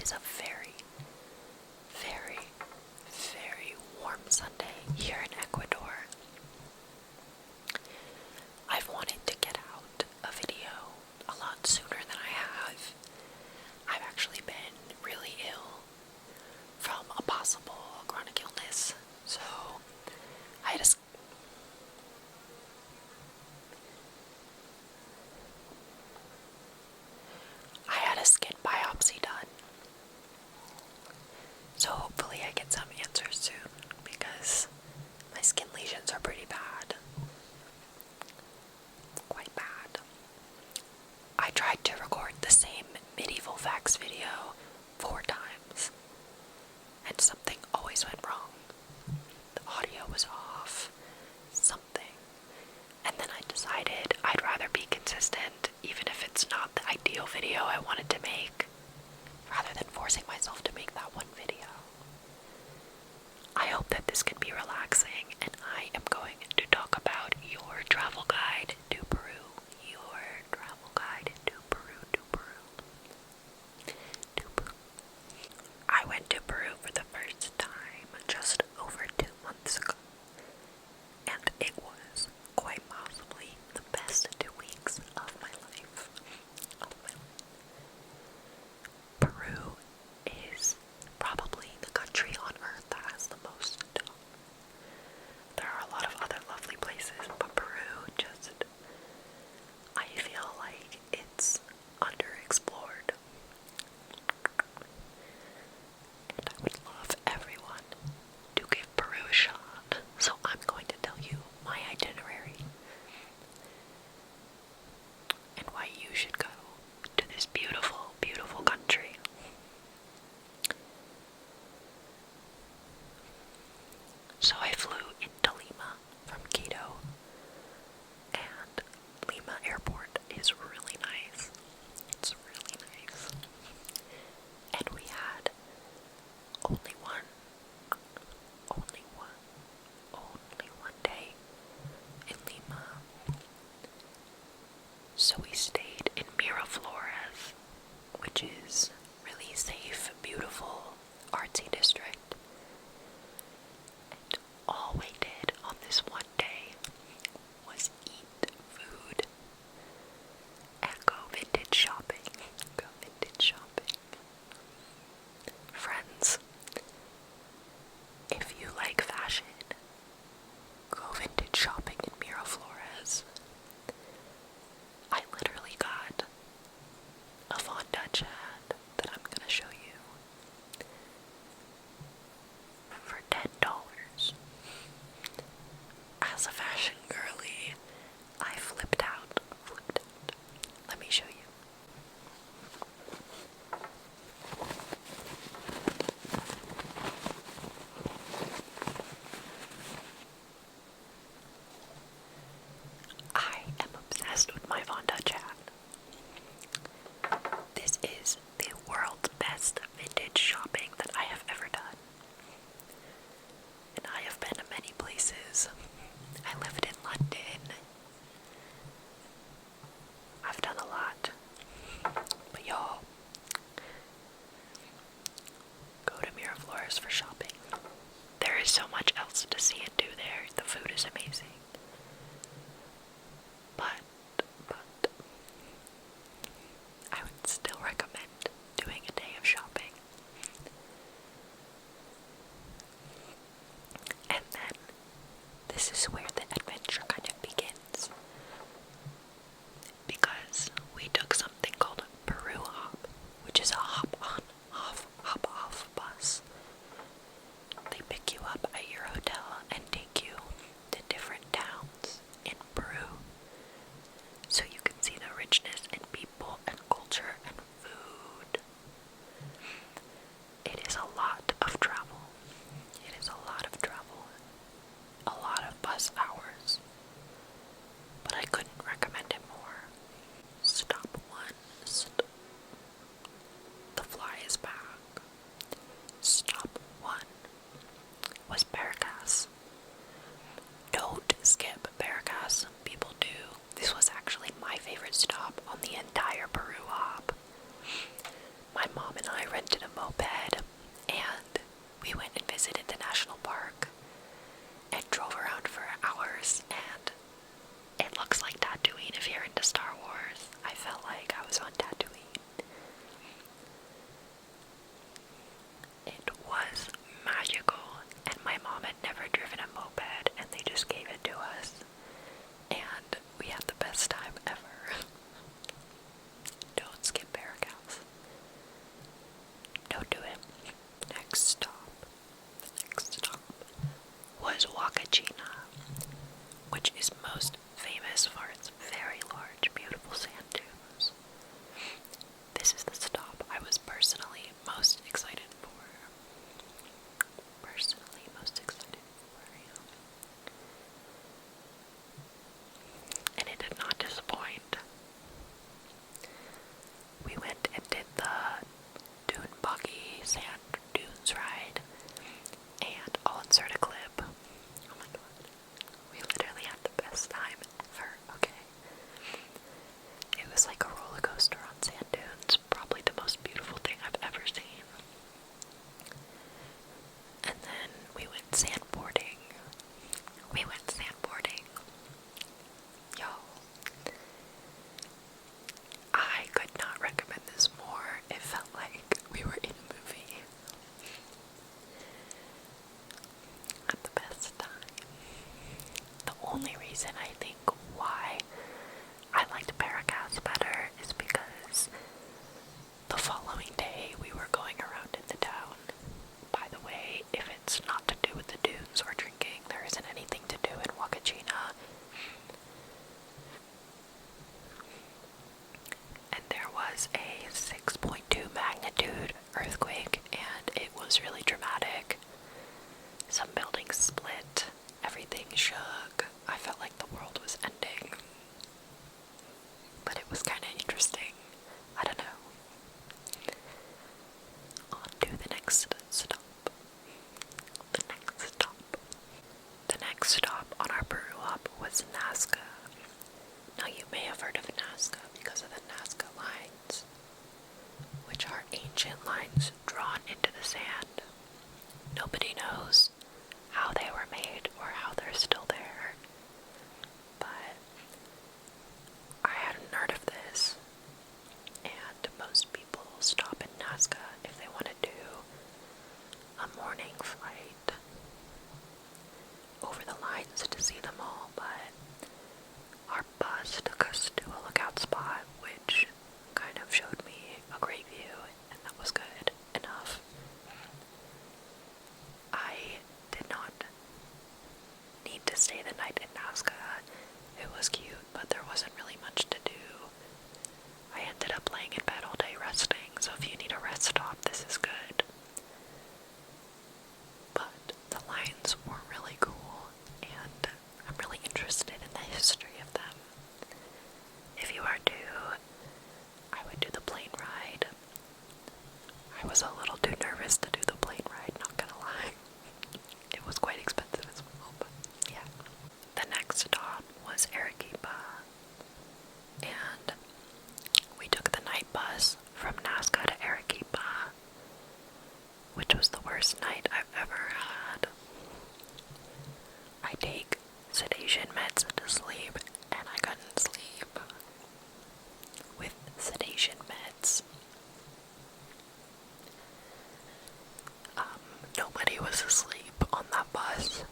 is a very, very, very warm Sunday here in Ecuador. I've wanted to get out a video a lot sooner than I have. I've actually been really ill from a possible chronic illness, so I had a skin biopsy done. So hopefully I get some answers soon, because my skin lesions are pretty bad. Quite bad. I tried to record the same medieval facts video 4 times, and something always went wrong. The audio was off, something. And then I decided I'd rather be consistent, even if it's not the ideal video I wanted to make, rather than forcing myself to make that one video. I hope that this can be relaxing, and I am going to talk about your travel guide to Peru. Your travel guide to Peru, to Peru, to Peru. I went to Peru for the first time just over 2 months ago, and it was quite possibly the best 2 weeks of my life. Peru is probably the country on earth that has the most. There are a lot of other lovely places, but Peru just, I feel like it's underexplored. And I would love everyone to give Peru a shot, so I'm going to tell you my itinerary and why you should go to this beautiful, beautiful country. So I flew into Lima from Quito, and Lima airport is really nice. It's really nice. And we had only one day in Lima. So we stayed in Miraflores, which is really safe, beautiful, artsy district. And all we did on this one day was eat food and go vintage shopping. Friends, if you like fashion, go vintage shopping in Miraflores. I literally got a Von Dutch hat that I'm gonna show you for $10. As a fashion girly, I flipped out. Let me show you. I am obsessed with my Von Dutch hat. This is the world's best vintage shopping that I have ever done. And I have been to many places. I lived in London. I've done a lot. But y'all, go to Miraflores for shopping. There is so much else to see and do there. The food is amazing. But I would still recommend doing a day of shopping. And then this is where the adventure kind of begins. Because we took something called Peru Hop, which is a hop-on, hop-off bus. They pick you up at your hotel and take you to different towns in Peru, so you can see the richness in people and culture and food. It is a lot of travel. A lot of bus hours. But I couldn't recommend it more. Stop 1. The fly is back. Stop 1 was Paracas. Don't skip Paracas. People do. This was actually my favorite stop on the entire Peru hop. My mom and I rented a moped, and we went and visited the national park and drove around for hours, and it looks like Tatooine if you're into Star Wars. I felt like I was on Tatooine. It was magical, and my mom had never driven a moped, and they just gave it to us, and we had the best time ever. Don't skip Barracows. Don't do it. Next stop was Wakachina, which is most famous for its very large, beautiful sand dunes. This is the stop I was personally most excited for. And it did not disappoint. We went and did the dune buggy sand dunes ride, and I'll insert a clip. Oh my god. We literally had the best time ever, okay? It was like a roller coaster on sand dunes, probably the most beautiful thing I've ever seen. And then we went sandboarding. Y'all, I could not recommend this more. It felt like we were in a movie. Had the best time. The only reason I think why I liked Paracas better is because the following day we were going around in the town. By the way, if it's not to do with the dunes or drinking, there isn't anything to do in Wakachina. And there was a 6.2 magnitude earthquake, and it was really dramatic. Some buildings split, everything shook. I felt like the world was ending. But it was kind of interesting. I don't know. On to the next stop. The next stop on our Peru hop was Nazca. Now you may have heard of Nazca because of the Nazca lines, which are ancient lines drawn into the sand. Nobody knows how they were made or how they're still there, but I hadn't heard of this, and most people stop in Nazca if they want to do a morning flight over the lines to see them all, but our bus took us to a lookout spot, which kind of showed me a great view, and that was good enough. I did not need to stay the night in Nazca. It was cute, but there wasn't really much to do. I ended up laying in bed all day resting, so if you need a rest stop, this is good. But the lines were really cool, and I'm really interested in the history of them. If you are too, I would do the plane ride. I was a little too nervous to do the plane ride, not gonna lie. It was quite expensive as well, but yeah. The next stop was Arequipa, and we took the night bus from Nazca to Arequipa, which was the worst night I've ever had. I take sedation meds to sleep, and I couldn't sleep with sedation meds. Nobody was asleep on that bus.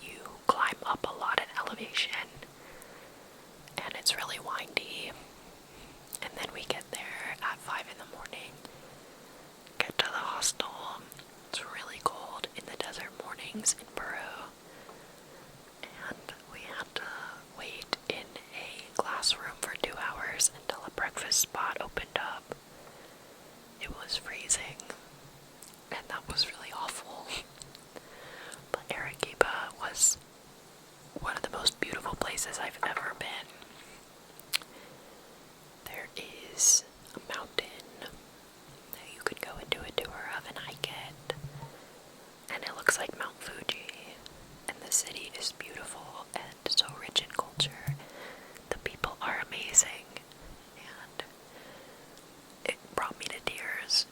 You climb up a lot in elevation, and it's really windy. And then we get there at 5 in the morning, get to the hostel. It's really cold in the desert mornings in Peru, and we had to wait in a glass room for 2 hours until a breakfast spot opened up. It was freezing, and that was really awful. But Arequipa was one of the most beautiful places I've ever been. There is a mountain that you could go and do a tour of and hike it, and it looks like Mount Fuji, and the city is beautiful and so rich in culture. The people are amazing, and it brought me to tears.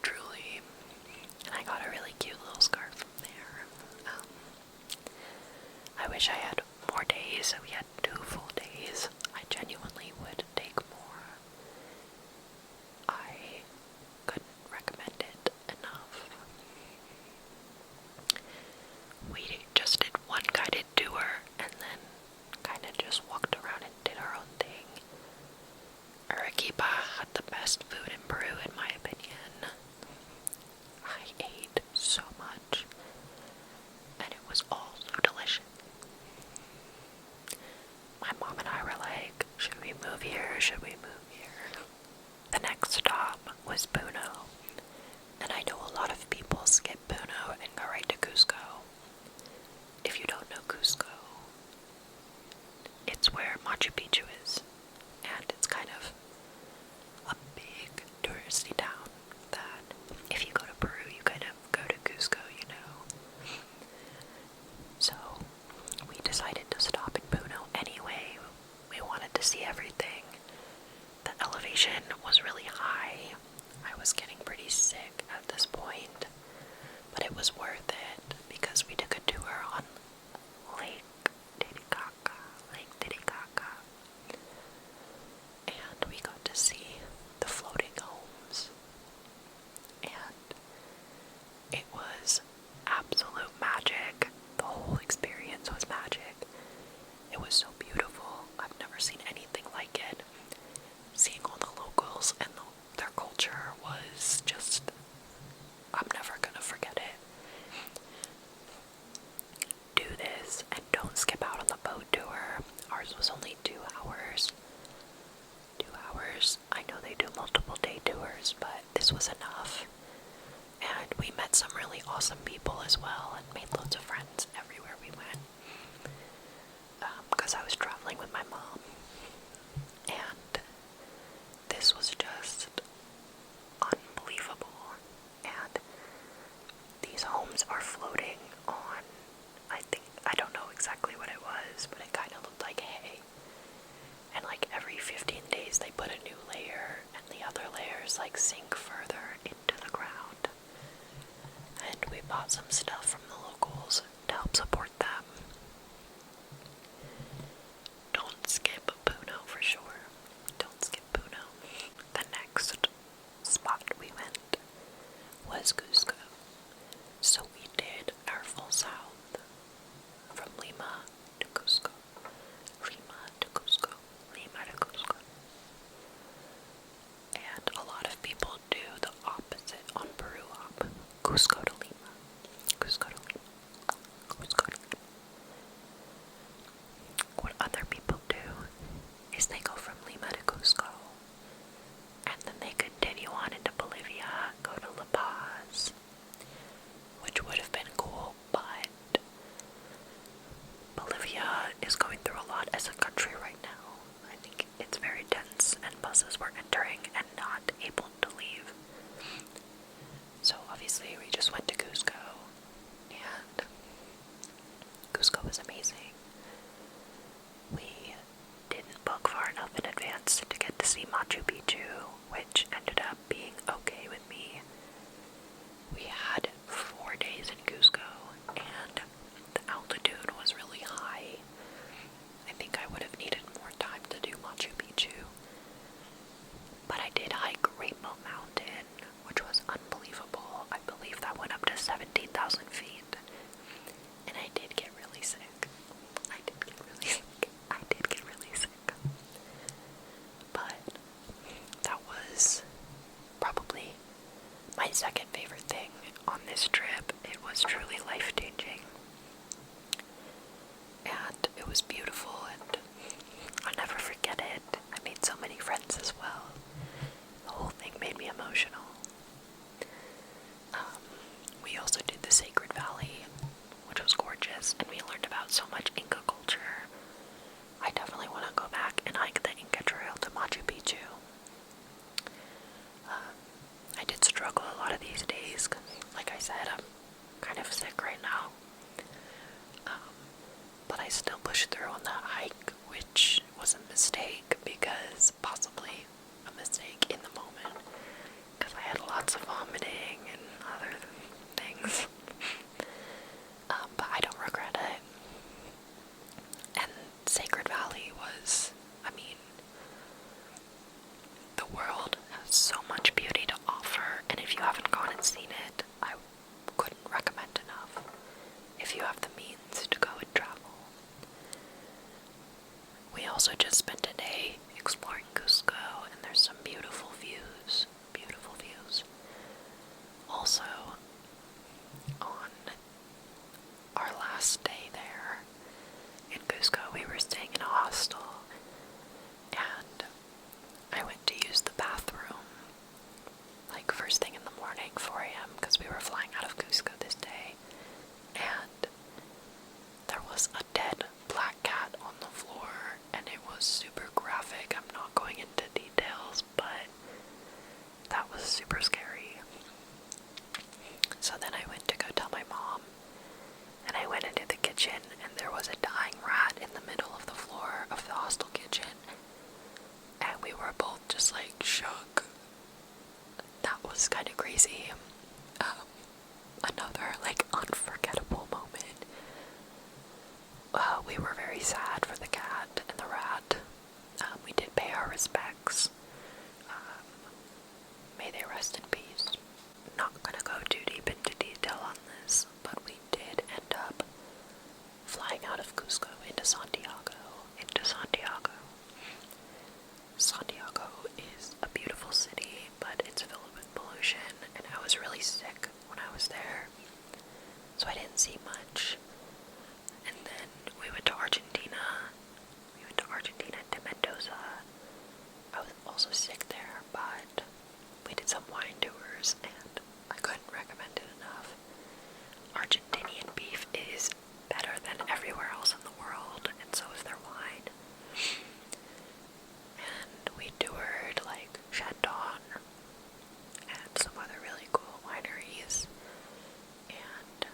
was worth it because we took a tour on Lake Titicaca, and we got to see the floating homes, and it was absolute magic. The whole experience was magic. It was so beautiful. I've never seen anything like it. Seeing all the locals and their culture was just, I'm never gonna forget it. Do this and don't skip out on the boat tour. Ours was only 2 hours. 2 hours. I know they do multiple day tours, but this was enough. And we met some really awesome people as well and made loads of friends everywhere we went. Because I was traveling with my mom. And this was just unbelievable. And these homes are floating on, I don't know exactly what it was, but it kind of looked like hay. And like every 15 days they put a new layer, and the other layers like sink further into the ground. And we bought some stuff from the locals to help support them. Don't skip Puno for sure. Don't skip Puno. The next spot we went was Cusco. So we did our full south from Lima to Cusco. Lima to Cusco. Lima to Cusco. And a lot of people do the opposite on Peru hop. Cusco to Lima. Cusco to Lima. Cusco to Lima. What other people do is they go from Lima to Cusco, and then they continue on into Bolivia, go to La Paz, which would have been cool, but Bolivia is going through a lot as a country right now. I think it's very tense, and buses were entering and not able to leave. So obviously we just went to Cusco, and Cusco was amazing. We didn't book far enough in advance to get to see Machu Picchu, which ended up being okay with me. We had 4 days in Cusco, and the altitude was really high. I think I would have needed more time to do Machu Picchu. But I did hike Rainbow Mountain, which was unbelievable. I believe that went up to 17,000 feet. And I did get really sick. But that was probably my second favorite thing on this trip. It was truly life-changing. And it was beautiful, and I'll never forget it. I made so many friends as well. The whole thing made me emotional. We also did the Sacred Valley, which was gorgeous, and we learned about so much Inca culture. I definitely want to go back and hike the Inca Trail to Machu Picchu. I did struggle a lot of these days, because, like I said, I'm kind of sick right now. But I still pushed through on that hike, which was a mistake, because possibly a mistake in the moment, because I had lots of vomiting and other things. But I don't regret it. And Sacred Valley was, the world has so much beauty to offer, and if you haven't gone and seen it, I couldn't recommend enough. If you have the means to go and travel. We also just spent a day exploring Cusco, and there's some beautiful views. Beautiful views. didn't see much. And then we went to Argentina. We went to Argentina to Mendoza. I was also sick there, but we did some wine tours, and I couldn't recommend it enough. Argentinian beef is better than everywhere else in the world, and so is their wine. And we toured like Chandon and some other really cool wineries, and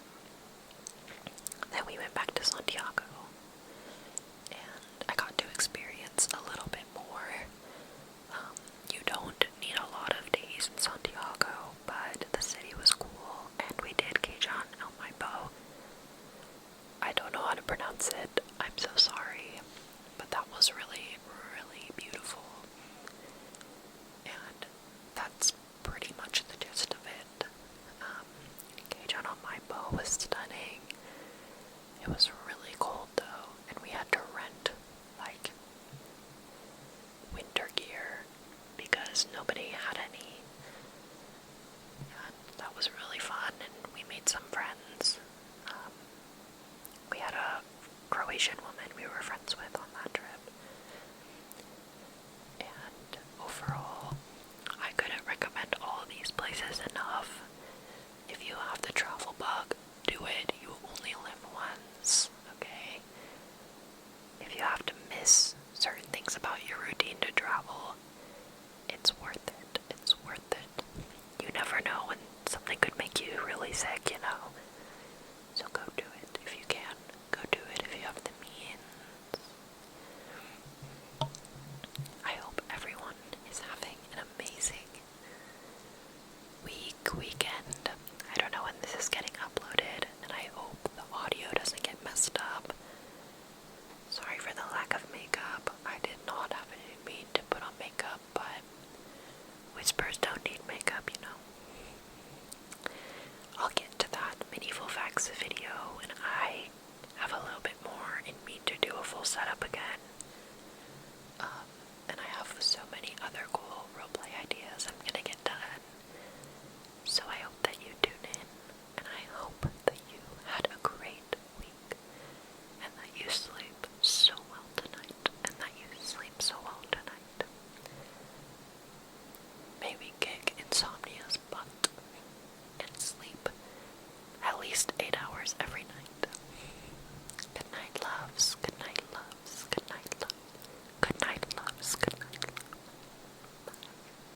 then we went back to Santiago, and I got to experience a little bit more. You don't need a lot of days in Santiago, but the city was cool, and we did Cajun lmao. I don't know how to pronounce it, I'm so sorry, but that was really, really beautiful. And that's pretty much the gist of it. Cajun lmao was